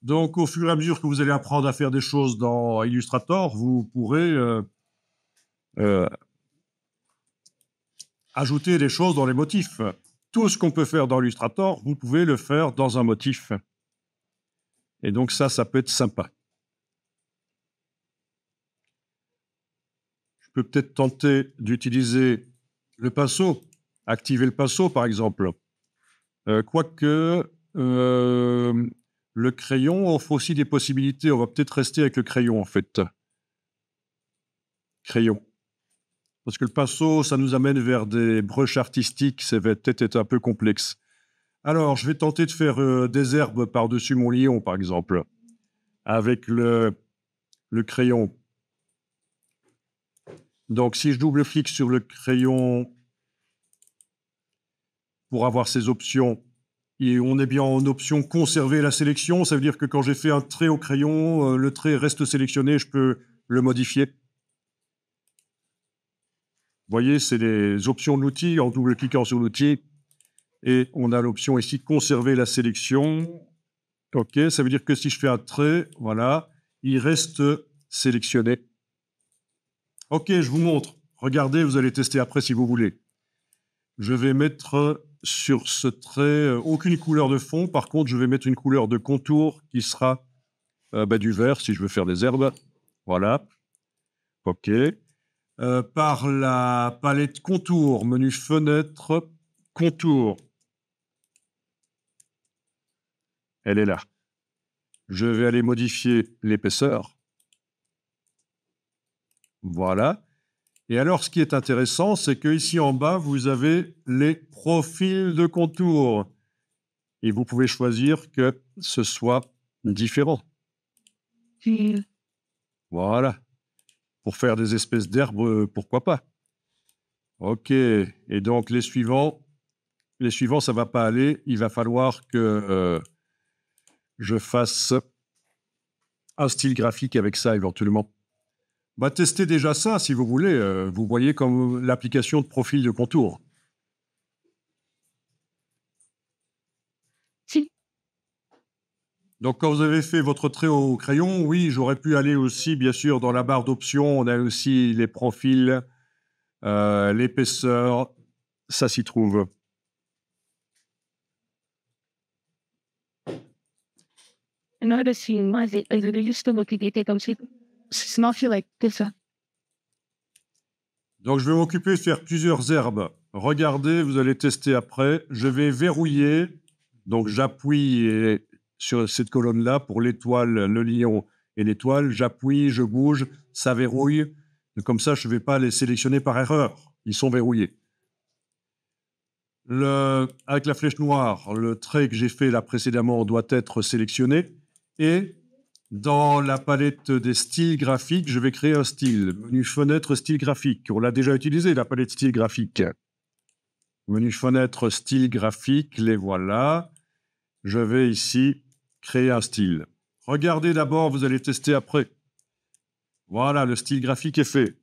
Donc, au fur et à mesure que vous allez apprendre à faire des choses dans Illustrator, vous pourrez euh, ajouter des choses dans les motifs. Tout ce qu'on peut faire dans Illustrator, vous pouvez le faire dans un motif. Et donc ça peut être sympa. Je peux peut-être tenter d'utiliser le pinceau, activer le pinceau par exemple. Quoique, le crayon offre aussi des possibilités. On va peut-être rester avec le crayon en fait. Crayon. Parce que le pinceau, ça nous amène vers des brushes artistiques, ça va peut-être être un peu complexe. Alors, je vais tenter de faire des herbes par-dessus mon lion, par exemple, avec le crayon. Donc, si je double-clique sur le crayon pour avoir ces options, et on est bien en option conserver la sélection, ça veut dire que quand j'ai fait un trait au crayon, le trait reste sélectionné, je peux le modifier. Vous voyez, c'est les options de l'outil, en double-cliquant sur l'outil, et on a l'option ici conserver la sélection. OK, ça veut dire que si je fais un trait, voilà, il reste sélectionné. OK, je vous montre. Regardez, vous allez tester après si vous voulez. Je vais mettre sur ce trait aucune couleur de fond. Par contre, je vais mettre une couleur de contour qui sera du vert si je veux faire des herbes. Voilà. OK. Par la palette contour, menu fenêtre, contour. Elle est là. Je vais aller modifier l'épaisseur. Voilà. Et alors, ce qui est intéressant, c'est que ici en bas, vous avez les profils de contour. Et vous pouvez choisir que ce soit différent. Voilà. Pour faire des espèces d'herbes, pourquoi pas. OK. Et donc, les suivants, ça va pas aller. Il va falloir que je fasse un style graphique avec ça, éventuellement. Bah, testez déjà ça, si vous voulez. Vous voyez comme l'application de profil de contour. Donc, quand vous avez fait votre trait au crayon, oui, j'aurais pu aller aussi, bien sûr, dans la barre d'options. On a aussi les profils, l'épaisseur. Ça s'y trouve. Another scene was it like they used to look at it and it's not feel like this. Donc, je vais m'occuper de faire plusieurs herbes. Regardez, vous allez tester après. Je vais verrouiller. Donc, j'appuie sur cette colonne-là pour l'étoile, le lion et l'étoile. J'appuie, je bouge, ça verrouille. Comme ça, je ne vais pas les sélectionner par erreur. Ils sont verrouillés. Avec la flèche noire, le trait que j'ai fait là précédemment doit être sélectionné. Et dans la palette des styles graphiques, je vais créer un style. Menu fenêtre, style graphique. On l'a déjà utilisé, la palette style graphique. Menu fenêtre, style graphique, les voilà. Je vais ici créer un style. Regardez d'abord, vous allez tester après. Voilà, le style graphique est fait.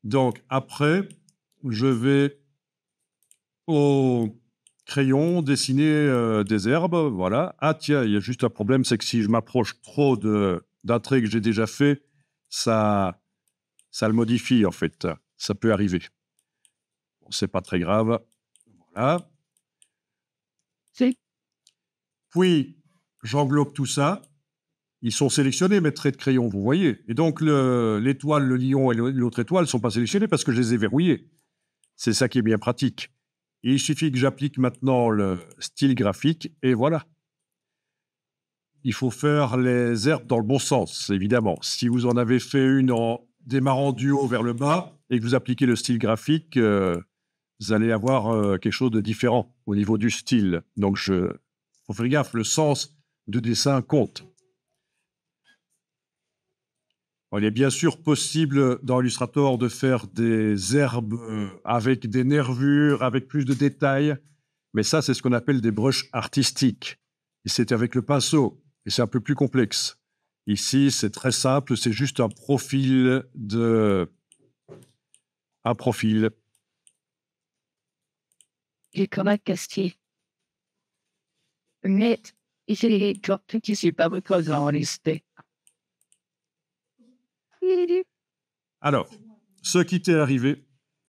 Donc après, je vais au crayon dessiner des herbes, voilà. Ah tiens, il y a juste un problème, c'est que si je m'approche trop d'un trait que j'ai déjà fait, ça le modifie en fait. Ça peut arriver. Bon, c'est pas très grave. Voilà. Puis, j'englobe tout ça. Ils sont sélectionnés, mes traits de crayon, vous voyez. Et donc, l'étoile, le lion et l'autre étoile ne sont pas sélectionnés parce que je les ai verrouillés. C'est ça qui est bien pratique. Et il suffit que j'applique maintenant le style graphique et voilà. Il faut faire les herbes dans le bon sens, évidemment. Si vous en avez fait une en démarrant du haut vers le bas et que vous appliquez le style graphique, vous allez avoir quelque chose de différent au niveau du style. Donc, faut faire gaffe, le sens de dessin compte. Il est bien sûr possible dans Illustrator de faire des herbes avec des nervures, avec plus de détails, mais ça, c'est ce qu'on appelle des brushes artistiques. Et c'est avec le pinceau, et c'est un peu plus complexe. Ici, c'est très simple, c'est juste un profil Un profil. You collect a Steve. Mais, j'ai compris que c'est pas votre honesté. Alors, ce qui t'est arrivé,